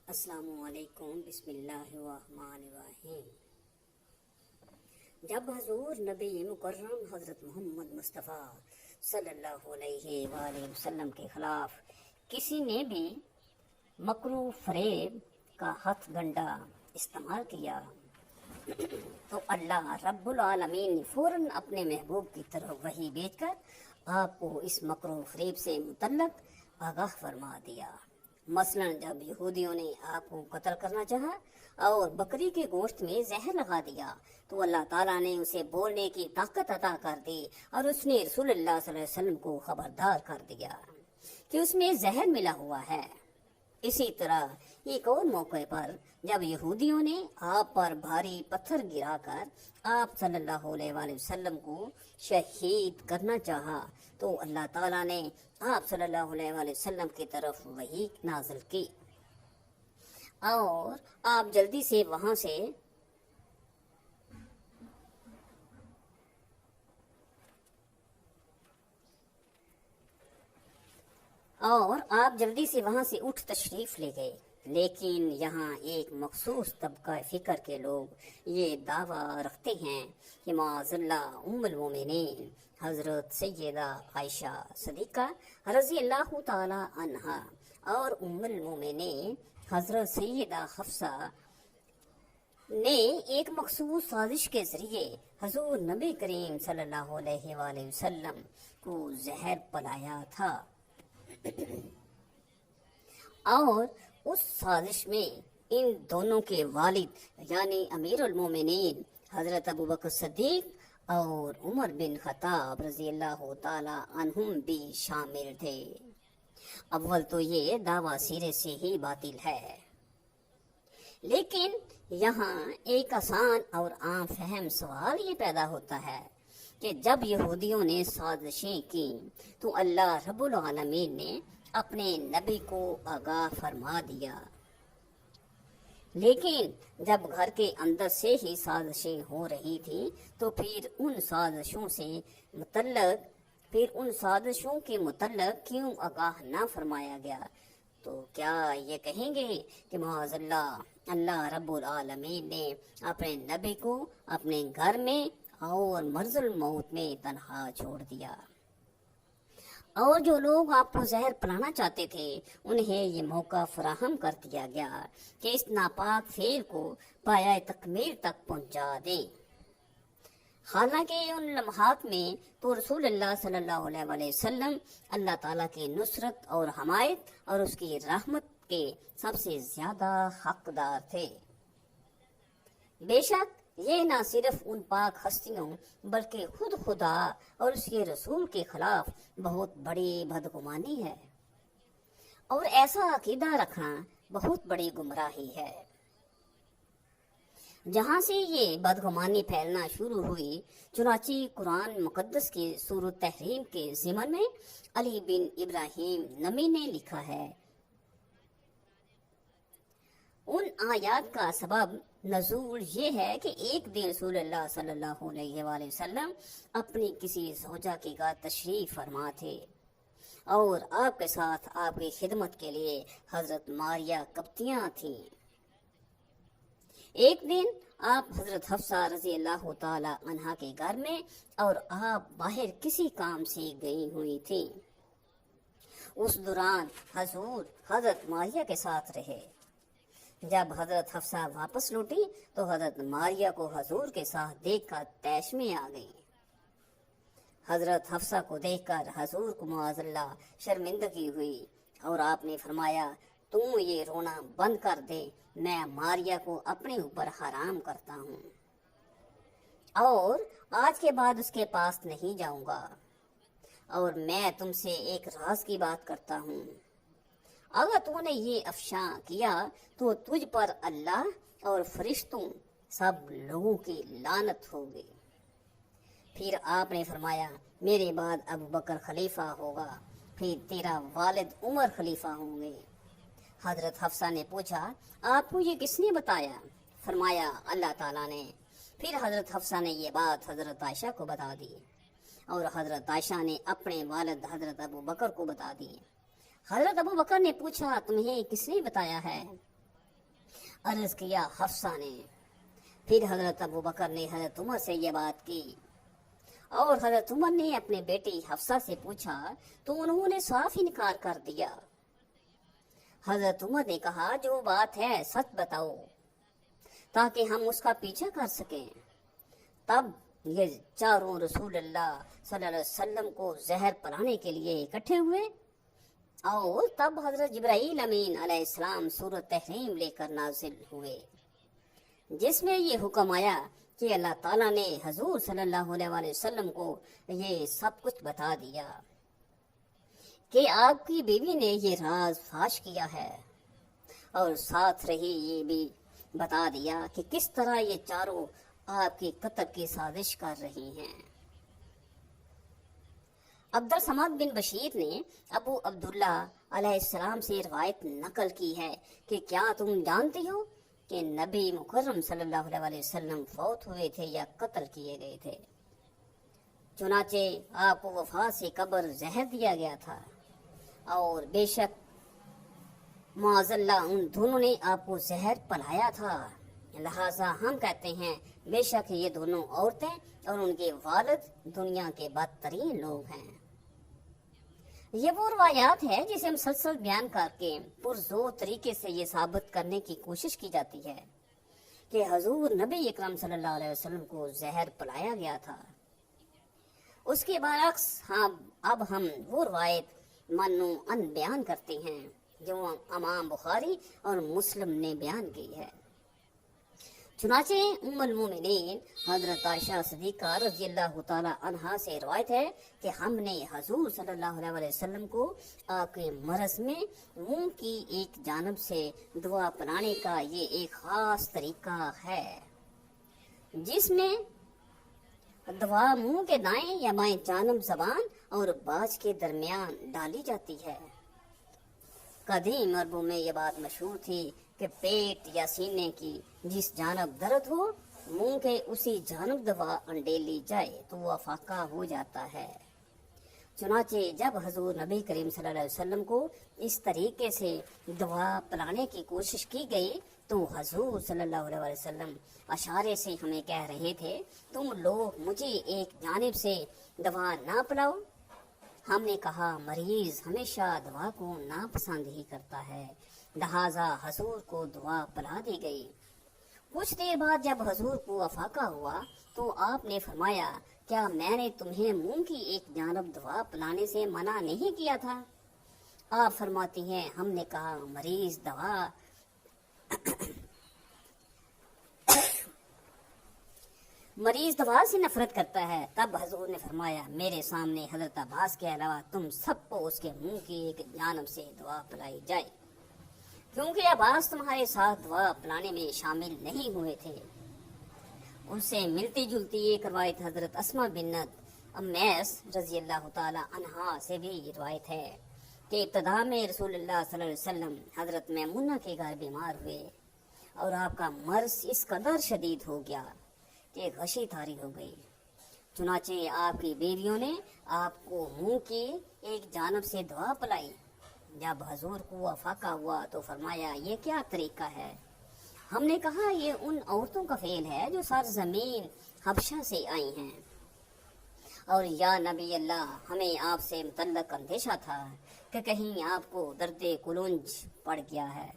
السلام علیکم، بسم اللہ الرحمن الرحیم۔ جب حضور نبی مکرم حضرت محمد مصطفیٰ صلی اللہ علیہ وآلہ وسلم کے خلاف کسی نے بھی مکر و فریب کا ہتھ گنڈا استعمال کیا تو اللہ رب العالمین نے فوراً اپنے محبوب کی طرف وحی بھیج کر آپ کو اس مکر و فریب سے متعلق آگاہ فرما دیا۔ مثلاً جب یہودیوں نے آپ کو قتل کرنا چاہا اور بکری کے گوشت میں زہر لگا دیا تو اللہ تعالیٰ نے اسے بولنے کی طاقت عطا کر دی اور اس نے رسول اللہ صلی اللہ علیہ وسلم کو خبردار کر دیا کہ اس میں زہر ملا ہوا ہے۔ اسی طرح ایک اور موقع پر جب یہودیوں نے آپ پر بھاری پتھر گرا کر آپ صلی اللہ علیہ وآلہ وسلم کو شہید کرنا چاہا تو اللہ تعالیٰ نے آپ صلی اللہ علیہ وآلہ وسلم کی طرف وحی نازل کی اور آپ جلدی سے وہاں سے اٹھ تشریف لے گئے۔ لیکن یہاں ایک مخصوص طبقہ فکر کے لوگ یہ دعویٰ رکھتے ہیں کہ معاذ اللہ ام المومنین حضرت سیدہ عائشہ صدیقہ رضی اللہ تعالی عنہا اور ام المومنین حضرت سیدہ حفصہ نے ایک مخصوص سازش کے ذریعے حضور نبی کریم صلی اللہ علیہ وآلہ وسلم کو زہر پلایا تھا، اور اس سازش میں ان دونوں کے والد یعنی امیر المومنین حضرت ابوبکر صدیق اور عمر بن خطاب رضی اللہ تعالی عنہم بھی شامل تھے۔ اول تو یہ دعویٰ سرے سے ہی باطل ہے، لیکن یہاں ایک آسان اور عام فہم سوال یہ پیدا ہوتا ہے کہ جب یہودیوں نے سازشیں کی تو اللہ رب العالمین نے اپنے نبی کو آگاہ فرما دیا، لیکن جب گھر کے اندر سے ہی سازشیں ہو رہی تھی تو پھر ان سازشوں کے متعلق کیوں آگاہ نہ فرمایا گیا؟ تو کیا یہ کہیں گے کہ معاذ اللہ رب العالمین نے اپنے نبی کو اپنے گھر میں اور مرض الموت میں تنہا چھوڑ دیا، اور جو لوگ آپ کو زہر پلانا چاہتے تھے انہیں یہ موقع فراہم کر دیا گیا کہ اس ناپاک فعل کو پایہ تکمیل تک پہنچا دیں؟ حالانکہ ان لمحات میں تو رسول اللہ صلی اللہ علیہ وآلہ وسلم اللہ تعالیٰ کی نصرت اور حمایت اور اس کی رحمت کے سب سے زیادہ حقدار تھے۔ بے شک یہ نہ صرف ان پاک ہستیوں بلکہ خود خدا اور اس کے رسول کے خلاف بہت بڑی بدگمانی ہے، اور ایسا عقیدہ رکھنا بہت بڑی گمراہی ہے۔ جہاں سے یہ بدگمانی پھیلنا شروع ہوئی، چنانچہ قرآن مقدس کی سورۃ تحریم کے ضمن میں علی بن ابراہیم نمی نے لکھا ہے، ان آیات کا سبب نزول یہ ہے کہ ایک دن رسول اللہ صلی اللہ علیہ وآلہ وسلم اپنی کسی زوجہ کے گھر تشریف فرما تھے، اور آپ کے ساتھ آپ کی خدمت کے لیے حضرت ماریہ قبطیہ تھیں۔ ایک دن آپ حضرت حفصہ رضی اللہ تعالی عنہا کے گھر میں اور آپ باہر کسی کام سے گئی ہوئی تھیں۔ اس دوران حضور حضرت ماریہ کے ساتھ رہے۔ جب حضرت حفصہ واپس لوٹی تو حضرت ماریہ کو حضور کے ساتھ دیکھ کر طیش میں آ گئی۔ حضرت حفصہ کو دیکھ کر حضور کو معاذ اللہ شرمندگی ہوئی، اور آپ نے فرمایا، تم یہ رونا بند کر دے، میں ماریہ کو اپنے اوپر حرام کرتا ہوں، اور آج کے بعد اس کے پاس نہیں جاؤں گا، اور میں تم سے ایک راز کی بات کرتا ہوں، اگر تو نے یہ افشاں کیا تو تجھ پر اللہ اور فرشتوں سب لوگوں کی لعنت ہوگی۔ پھر آپ نے فرمایا، میرے بعد ابو بکر خلیفہ ہوگا، پھر تیرا والد عمر خلیفہ ہوں گے۔ حضرت حفصہ نے پوچھا، آپ کو یہ کس نے بتایا؟ فرمایا، اللہ تعالیٰ نے۔ پھر حضرت حفصہ نے یہ بات حضرت عائشہ کو بتا دی، اور حضرت عائشہ نے اپنے والد حضرت ابو بکر کو بتا دی۔ حضرت ابو بکر نے پوچھا، تمہیں کس نے بتایا ہے؟ عرض کیا حفصہ نے۔ پھر حضرت ابو بکر نے حضرت عمر سے یہ بات کی اور حضرت عمر نے اپنے بیٹی حفصہ سے پوچھا تو انہوں نے صاف انکار کر دیا۔ حضرت عمر نے کہا جو بات ہے سچ بتاؤ تاکہ ہم اس کا پیچھا کر سکیں۔ تب یہ چاروں رسول اللہ صلی اللہ علیہ وسلم کو زہر پلانے کے لیے اکٹھے ہوئے اور تب حضرت جبرائیل امین علیہ السلام سورۃ تحریم لے کر نازل ہوئے، جس میں یہ حکم آیا کہ اللہ تعالیٰ نے حضور صلی اللہ علیہ وآلہ وسلم کو یہ سب کچھ بتا دیا کہ آپ کی بیوی نے یہ راز فاش کیا ہے، اور ساتھ رہی یہ بھی بتا دیا کہ کس طرح یہ چاروں آپ کی قتل کی سازش کر رہی ہیں۔ عبد الصمد بن بشیر نے ابو عبداللہ علیہ السلام سے روایت نقل کی ہے کہ کیا تم جانتے ہو کہ نبی مکرم صلی اللہ علیہ وسلم فوت ہوئے تھے یا قتل کیے گئے تھے؟ چنانچہ آپ کو وفات سے قبل زہر دیا گیا تھا، اور بے شک معاذ اللہ ان دونوں نے آپ کو زہر پلایا تھا، لہذا ہم کہتے ہیں بے شک یہ دونوں عورتیں اور ان کے والد دنیا کے بدترین لوگ ہیں۔ یہ وہ روایات ہے جسے مسلسل بیان کر کے پرزور طریقے سے یہ ثابت کرنے کی کوشش کی جاتی ہے کہ حضور نبی اکرم صلی اللہ علیہ وسلم کو زہر پلایا گیا تھا۔ اس کے برعکس اب ہم وہ روایت منوعاً بیان کرتے ہیں جو امام بخاری اور مسلم نے بیان کی ہے۔ چنانچہ ام المومنین حضرت عائشہ صدیقہ رضی اللہ تعالی عنہا سے روایت ہے کہ ہم نے حضور صلی اللہ علیہ وسلم کو آپ کے مرض میں منہ کی ایک جانب سے دعا پلانے کا یہ ایک خاص طریقہ ہے، جس میں دعا منہ کے دائیں یا بائیں جانب زبان اور باج کے درمیان ڈالی جاتی ہے۔ قدیم عربوں میں یہ بات مشہور تھی کہ پیٹ یا سینے کی جس جانب درد ہو منہ کے اسی جانب دوا انڈیلی جائے تو وہ افاقہ ہو جاتا ہے۔ چنانچہ جب حضور نبی کریم صلی اللہ علیہ وسلم کو اس طریقے سے دوا پلانے کی کوشش کی گئی تو حضور صلی اللہ علیہ وسلم اشارے سے ہمیں کہہ رہے تھے تم لوگ مجھے ایک جانب سے دوا نہ پلاؤ۔ ہم نے کہا مریض ہمیشہ دوا کو ناپسند ہی کرتا ہے، لہذا حضور کو دعا پلا دی گئی۔ کچھ دیر بعد جب حضور کو افاقہ ہوا تو آپ نے فرمایا کیا میں نے تمہیں منہ کی ایک جانب دعا پلانے سے منع نہیں کیا تھا؟ آپ فرماتی ہیں ہم نے کہا مریض دوا سے نفرت کرتا ہے۔ تب حضور نے فرمایا میرے سامنے حضرت عباس کے علاوہ تم سب کو اس کے منہ کی ایک جانب سے دعا پلائی جائے، کیونکہ عباس تمہارے ساتھ دعا پلانے میں شامل نہیں ہوئے تھے۔ ان سے ملتی جلتی ایک روایت حضرت اسماء بنت امیس رضی اللہ تعالی عنہا سے بھی روایت ہے کہ ابتدا میں رسول اللہ صلی اللہ علیہ وسلم حضرت میمونہ کے گھر بیمار ہوئے اور آپ کا مرض اس قدر شدید ہو گیا کہ غشی طاری ہو گئی۔ چنانچہ آپ کی بیویوں نے آپ کو منہ کی ایک جانب سے دعا پلائی۔ جب حضور کو افاقہ ہوا تو فرمایا یہ کیا طریقہ ہے؟ ہم نے کہا یہ ان عورتوں کا فعل ہے جو سرزمین حبشہ سے آئی ہیں، اور یا نبی اللہ ہمیں آپ سے متعلق اندیشہ تھا کہ کہیں آپ کو درد کلنج پڑ گیا ہے۔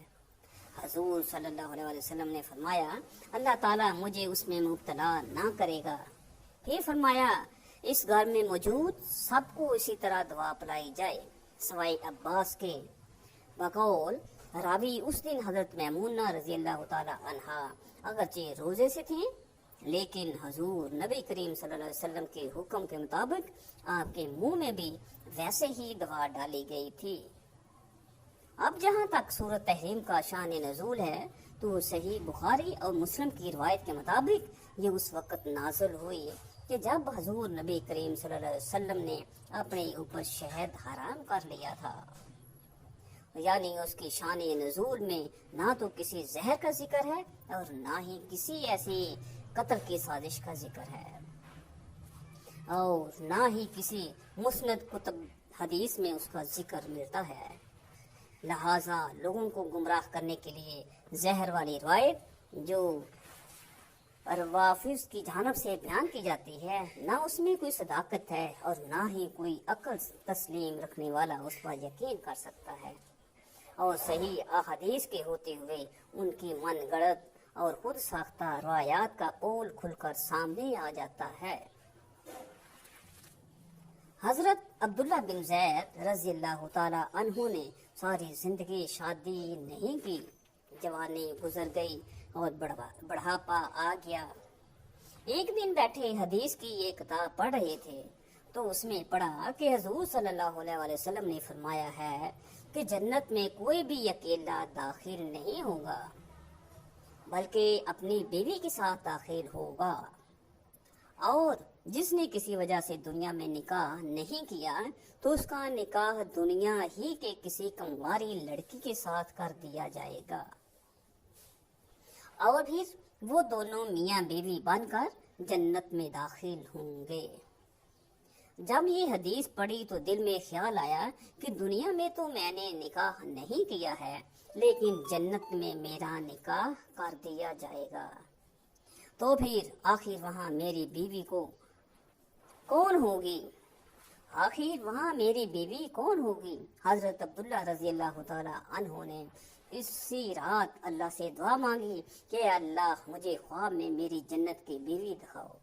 حضور صلی اللہ علیہ وسلم نے فرمایا اللہ تعالیٰ مجھے اس میں مبتلا نہ کرے گا۔ پھر فرمایا اس گھر میں موجود سب کو اسی طرح دعا پلائی جائے سوائے عباس کے۔ بقول راوی اس دن حضرت میمونہ رضی اللہ تعالی عنہا اگرچہ روزے سے تھیں لیکن حضور نبی کریم صلی اللہ علیہ وسلم کے حکم کے مطابق آپ کے منہ میں بھی ویسے ہی دوا ڈالی گئی تھی۔ اب جہاں تک سورۃ تحریم کا شان نزول ہے تو صحیح بخاری اور مسلم کی روایت کے مطابق یہ اس وقت نازل ہوئی کہ جب حضور نبی کریم صلی اللہ علیہ وسلم نے اپنے اوپر شہد حرام کر لیا تھا، یعنی اس کی شان نزول میں نہ تو کسی زہر کا ذکر ہے اور نہ ہی کسی ایسی قتل کی سازش کا ذکر ہے، اور نہ ہی کسی مسند کتب حدیث میں اس کا ذکر ملتا ہے۔ لہٰذا لوگوں کو گمراہ کرنے کے لیے زہر والی روایت جو روافظ کی جانب سے بیان کی جاتی ہے، نہ اس میں کوئی صداقت ہے اور نہ ہی کوئی عقل تسلیم رکھنے والا اس پر یقین کر سکتا ہے، اور صحیح احادیث کے ہوتے ہوئے ان کی من گڑت اور خود ساختہ روایات کا پول کھل کر سامنے آ جاتا ہے۔ حضرت عبداللہ بن زید رضی اللہ تعالی عنہ نے ساری زندگی شادی نہیں کی، جوانی گزر گئی اور بڑھاپا آ گیا۔ ایک دن بیٹھے حدیث کی ایک کتاب پڑھ رہے تھے تو اس میں پڑھا کہ حضور صلی اللہ علیہ وسلم نے فرمایا ہے کہ جنت میں کوئی بھی اکیلا داخل نہیں ہوگا بلکہ اپنی بیوی کے ساتھ داخل ہوگا، اور جس نے کسی وجہ سے دنیا میں نکاح نہیں کیا تو اس کا نکاح دنیا ہی کے کسی کنواری لڑکی کے ساتھ کر دیا جائے گا، اور پھر وہ دونوں میاں بیوی بن کر جنت میں داخل ہوں گے۔ جب یہ حدیث پڑھی تو دل میں خیال آیا کہ دنیا میں تو میں نے نکاح نہیں کیا ہے، لیکن جنت میں میرا نکاح کر دیا جائے گا، تو پھر آخر وہاں میری بیوی کون ہوگی؟ حضرت عبداللہ رضی اللہ تعالی عنہ نے اسی رات اللہ سے دعا مانگی کہ اللہ مجھے خواب میں میری جنت کی بیوی دکھاؤ۔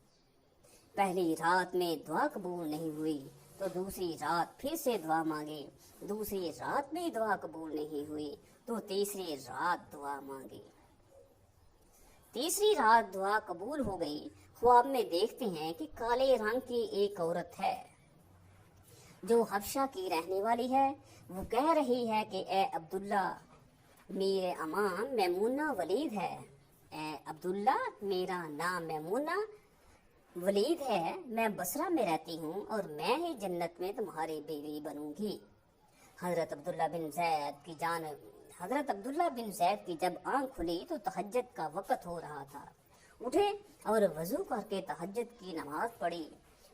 پہلی رات میں دعا قبول نہیں ہوئی تو دوسری رات پھر سے دعا مانگی، دوسری رات میں دعا قبول نہیں ہوئی تو تیسری رات دعا مانگی، تیسری رات دعا قبول ہو گئی۔ خواب میں دیکھتے ہیں کہ کالے رنگ کی ایک عورت ہے جو حبشہ کی رہنے والی ہے، وہ کہہ رہی ہے کہ اے عبداللہ، میرے امام میمونہ ولید ہے، اے عبداللہ میرا نام میمونہ ولید ہے، میں بصرہ میں رہتی ہوں اور میں ہی جنت میں تمہاری بیوی بنوں گی۔ حضرت عبداللہ بن زید کی جب آنکھ کھلی تو تہجد کا وقت ہو رہا تھا، اٹھے اور وضو کر کے تہجد کی نماز پڑھی،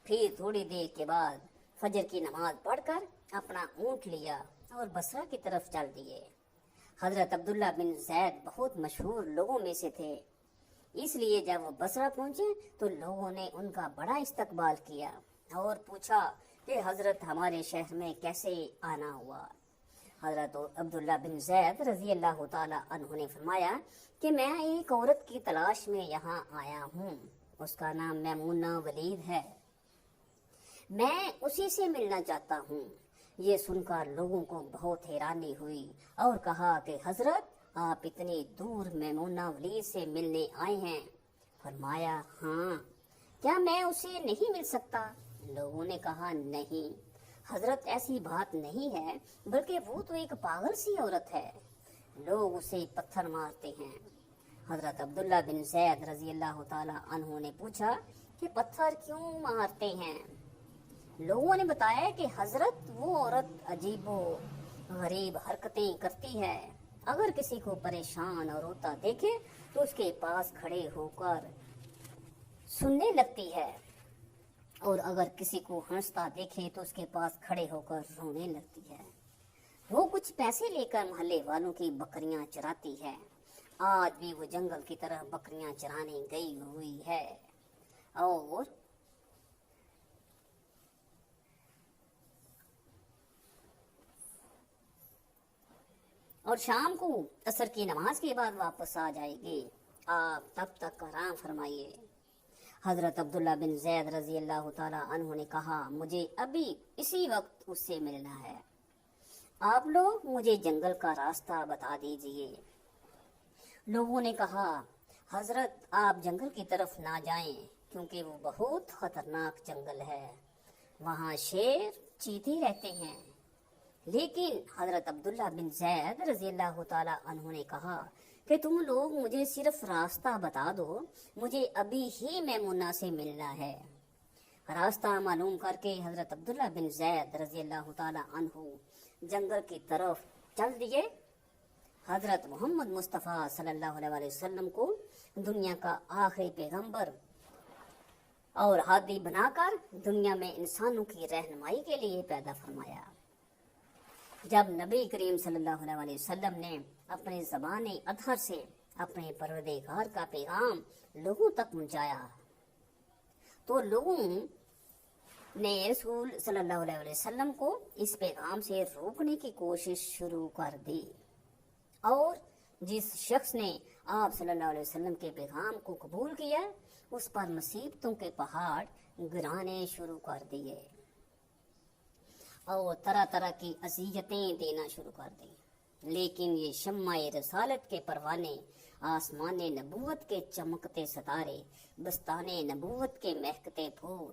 پھر تھوڑی دیر کے بعد فجر کی نماز پڑھ کر اپنا اونٹ لیا اور بصرہ کی طرف چل دیے۔ حضرت عبداللہ بن زید بہت مشہور لوگوں میں سے تھے، اس لیے جب وہ بصرہ پہنچے تو لوگوں نے ان کا بڑا استقبال کیا اور پوچھا کہ حضرت ہمارے شہر میں کیسے آنا ہوا؟ حضرت عبداللہ بن زید رضی اللہ تعالی عنہ نے فرمایا کہ میں ایک عورت کی تلاش میں یہاں آیا ہوں، اس کا نام میمونہ ولید ہے، میں اسی سے ملنا چاہتا ہوں۔ یہ سن کر لوگوں کو بہت حیرانی ہوئی اور کہا کہ حضرت آپ اتنی دور میمونہ ولید سے ملنے آئے ہیں؟ فرمایا ہاں، کیا میں اسے نہیں مل سکتا؟ لوگوں نے کہا نہیں حضرت، ایسی بات نہیں ہے، بلکہ وہ تو ایک پاگل سی عورت ہے، لوگ اسے پتھر مارتے ہیں۔ حضرت عبداللہ بن زید رضی اللہ تعالی عنہ نے پوچھا کہ پتھر کیوں مارتے ہیں؟ لوگوں نے بتایا کہ حضرت وہ عورت عجیب و غریب حرکتیں کرتی ہے، اگر کسی کو پریشان اور روتا دیکھے تو اس کے پاس کھڑے ہو کر سننے لگتی ہے، اور اگر کسی کو ہنستا دیکھے تو اس کے پاس کھڑے ہو کر رونے لگتی ہے۔ وہ کچھ پیسے لے کر محلے والوں کی بکریاں چراتی ہے، آج بھی وہ جنگل کی طرح بکریاں چرانے گئی ہوئی ہے، اور شام کو عصر کی نماز کے بعد واپس آ جائے گی، آپ تب تک آرام فرمائیے۔ حضرت عبداللہ بن زید رضی اللہ تعالی عنہ نے کہا مجھے ابھی اسی وقت اس سے ملنا ہے، آپ لوگ مجھے جنگل کا راستہ بتا دیجئے۔ لوگوں نے کہا حضرت آپ جنگل کی طرف نہ جائیں کیونکہ وہ بہت خطرناک جنگل ہے، وہاں شیر چیتے رہتے ہیں۔ لیکن حضرت عبداللہ بن زید رضی اللہ تعالی عنہ نے کہا کہ تم لوگ مجھے صرف راستہ بتا دو، مجھے ابھی ہی میمونہ سے ملنا ہے۔ راستہ معلوم کر کے حضرت عبداللہ بن زید رضی اللہ تعالی عنہ جنگل کی طرف چل دیے۔ حضرت محمد مصطفیٰ صلی اللہ علیہ وسلم کو دنیا کا آخری پیغمبر اور ہادی بنا کر دنیا میں انسانوں کی رہنمائی کے لیے پیدا فرمایا۔ جب نبی کریم صلی اللہ علیہ وسلم نے اپنے زبان اطہر سے اپنے پروردگار کا پیغام لوگوں تک پہنچایا تو لوگوں نے رسول صلی اللہ علیہ وسلم کو اس پیغام سے روکنے کی کوشش شروع کر دی، اور جس شخص نے آپ صلی اللہ علیہ وسلم کے پیغام کو قبول کیا اس پر مصیبتوں کے پہاڑ گرانے شروع کر دیے اور طرح طرح کی اذیتیں دینا شروع کر دی۔ لیکن یہ شمع رسالت کے پروانے، آسمان نبوت کے چمکتے ستارے، بستان نبوت کے مہکتے پھول،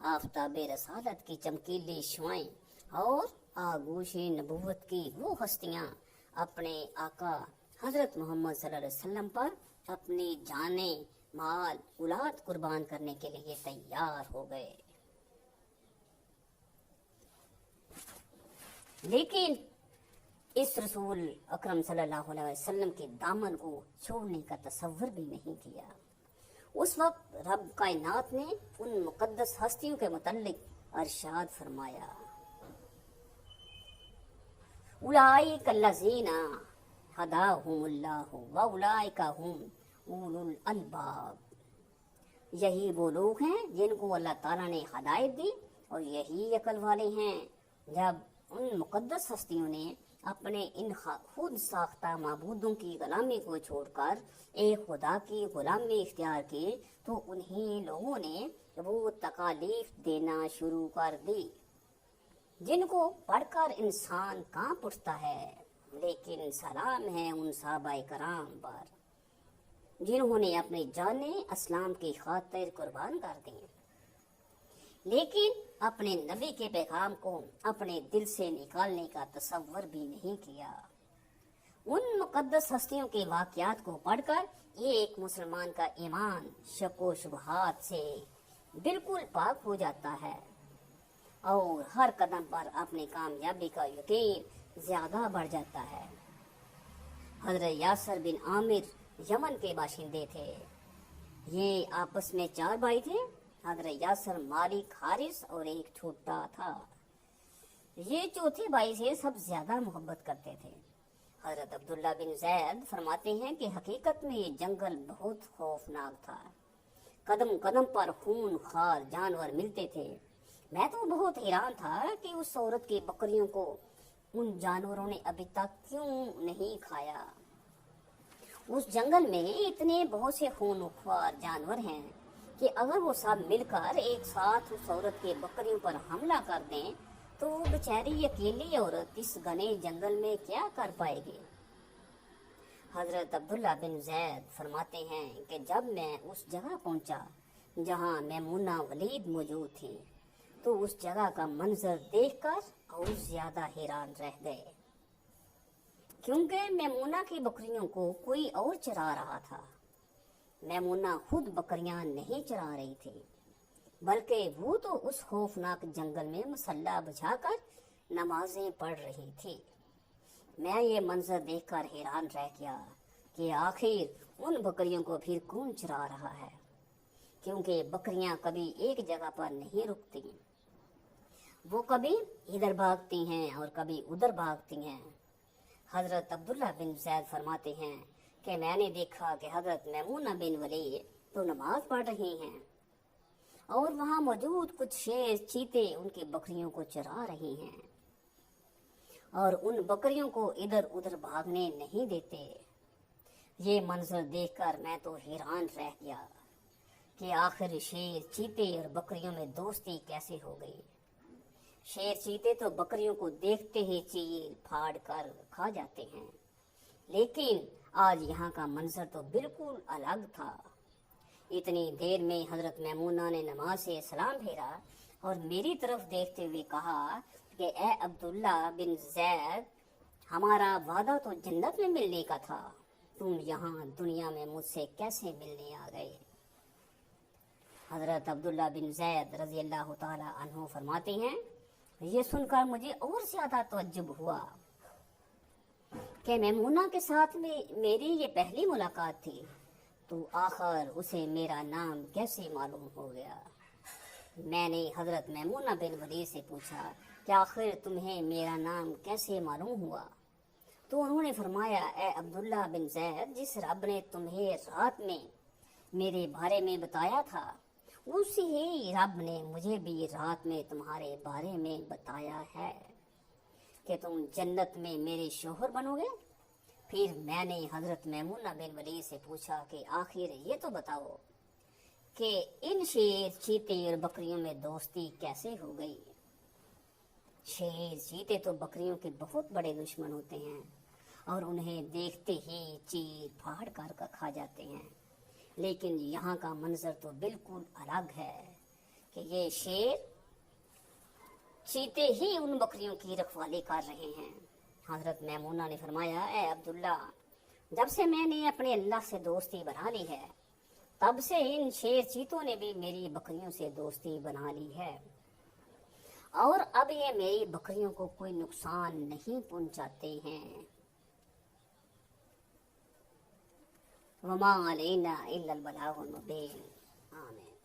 آفتاب رسالت کی چمکیلی شعائیں اور آغوش نبوت کی وہ ہستیاں اپنے آقا حضرت محمد صلی اللہ علیہ وسلم پر اپنی جانیں، مال، اولاد قربان کرنے کے لیے تیار ہو گئے۔ لیکن اس رسول اکرم صلی اللہ علیہ وسلم کے دامن کو چھوڑنے کا تصور بھی نہیں کیا۔ اس وقت رب کائنات نے ان مقدس ہستیوں کے متعلق ارشاد فرمایا، اولئک الذین ہداہم اللہ واولئک ہم اولو الالباب، یہی وہ لوگ ہیں جن کو اللہ تعالیٰ نے ہدایت دی اور یہی عقل والے ہیں۔ جب ان مقدس ہستیوں نے اپنے ان خود ساختہ معبودوں کی غلامی کو چھوڑ کر ایک خدا کی غلامی اختیار کی تو انہی لوگوں نے وہ تکالیف دینا شروع کر دی جن کو پڑھ کر انسان کانپ اٹھتا ہے۔ لیکن سلام ہے ان صحابہ کرام پر جنہوں نے اپنی جانیں اسلام کی خاطر قربان کر دیں، لیکن اپنے نبی کے پیغام کو اپنے دل سے نکالنے کا تصور بھی نہیں کیا۔ ان مقدس ہستیوں کے واقعات کو پڑھ کر ایک مسلمان کا ایمان شک و شبہات سے بالکل پاک ہو جاتا ہے اور ہر قدم پر اپنی کامیابی کا یقین زیادہ بڑھ جاتا ہے۔ حضرت یاسر بن عامر یمن کے باشندے تھے۔ یہ آپس میں 4 بھائی تھے۔ حضرت یاسر، مالک، حارث اور ایک چھوٹا تھا۔ یہ چوتھے بھائی سے سب زیادہ محبت کرتے تھے۔ حضرت عبداللہ بن زید فرماتے ہیں کہ حقیقت میں یہ جنگل بہت خوفناک تھا، قدم قدم پر خون خوار جانور ملتے تھے۔ میں تو بہت حیران تھا کہ اس عورت کی بکریوں کو ان جانوروں نے ابھی تک کیوں نہیں کھایا۔ اس جنگل میں اتنے بہت سے خون خوار جانور ہیں کہ اگر وہ سب مل کر ایک ساتھ اس عورت کے بکریوں پر حملہ کر دیں تو وہ بیچاری اکیلی عورت اس گھنے جنگل میں کیا کر پائے گی۔ حضرت عبداللہ بن زید فرماتے ہیں کہ جب میں اس جگہ پہنچا جہاں میمونہ ولید موجود تھی تو اس جگہ کا منظر دیکھ کر اور زیادہ حیران رہ گئے، کیونکہ میمونہ کی بکریوں کو کوئی اور چرا رہا تھا۔ میمونہ خود بکریاں نہیں چرا رہی تھی، بلکہ وہ تو اس خوفناک جنگل میں مسلح بچھا کر نمازیں پڑھ رہی تھی۔ میں یہ منظر دیکھ کر حیران رہ گیا کہ آخر ان بکریوں کو پھر کون چرا رہا ہے، کیونکہ بکریاں کبھی ایک جگہ پر نہیں رکتی، وہ کبھی ادھر بھاگتی ہیں اور کبھی ادھر بھاگتی ہیں۔ حضرت عبداللہ بن زید فرماتے ہیں کہ میں نے دیکھا کہ حضرت میمونہ بن ولید تو نماز پڑھ رہی ہیں اور وہاں موجود کچھ شیر چیتے ان کی بکریوں کو چرا رہی ہیں اور ان بکریوں کو ادھر ادھر بھاگنے نہیں دیتے۔ یہ منظر دیکھ کر میں تو حیران رہ گیا کہ آخر شیر چیتے اور بکریوں میں دوستی کیسے ہو گئی۔ شیر چیتے تو بکریوں کو دیکھتے ہی چیر پھاڑ کر کھا جاتے ہیں، لیکن آج یہاں کا منظر تو بالکل الگ تھا۔ اتنی دیر میں حضرت میمونہ نے نماز سے سلام پھیرا اور میری طرف دیکھتے ہوئے کہا کہ اے عبداللہ بن زید، ہمارا وعدہ تو جنت میں ملنے کا تھا، تم یہاں دنیا میں مجھ سے کیسے ملنے آ گئے؟ حضرت عبداللہ بن زید رضی اللہ تعالی عنہ فرماتے ہیں، یہ سن کر مجھے اور زیادہ تعجب ہوا کہ میمونہ کے ساتھ میری یہ پہلی ملاقات تھی، تو آخر اسے میرا نام کیسے معلوم ہو گیا؟ میں نے حضرت میمونہ بن ولید سے پوچھا کہ آخر تمہیں میرا نام کیسے معلوم ہوا؟ تو انہوں نے فرمایا اے عبداللہ بن زید، جس رب نے تمہیں رات میں میرے بارے میں بتایا تھا اسی ہی رب نے مجھے بھی رات میں تمہارے بارے میں بتایا ہے کہ تم جنت میں میرے شوہر بنو گے۔ پھر میں نے حضرت میمونہ بن ولید سے پوچھا کہ آخر یہ تو بتاؤ کہ ان شیر چیتے اور بکریوں میں دوستی کیسے ہو گئی؟ شیر چیتے تو بکریوں کے بہت بڑے دشمن ہوتے ہیں اور انہیں دیکھتے ہی چیر پھاڑ کر کھا جاتے ہیں، لیکن یہاں کا منظر تو بالکل الگ ہے کہ یہ شیر چیتے ہی ان بکریوں کی رکھوالی کر رہے ہیں۔ حضرت میمونہ نے فرمایا اے عبداللہ، جب سے میں نے اپنے اللہ سے دوستی بنا لی ہے تب سے ان شیر چیتوں نے بھی میری بکریوں سے دوستی بنا لی ہے، اور اب یہ میری بکریوں کو کوئی نقصان نہیں پہنچاتے ہیں۔ وما علینا الا البلاغ المبین۔ آمین۔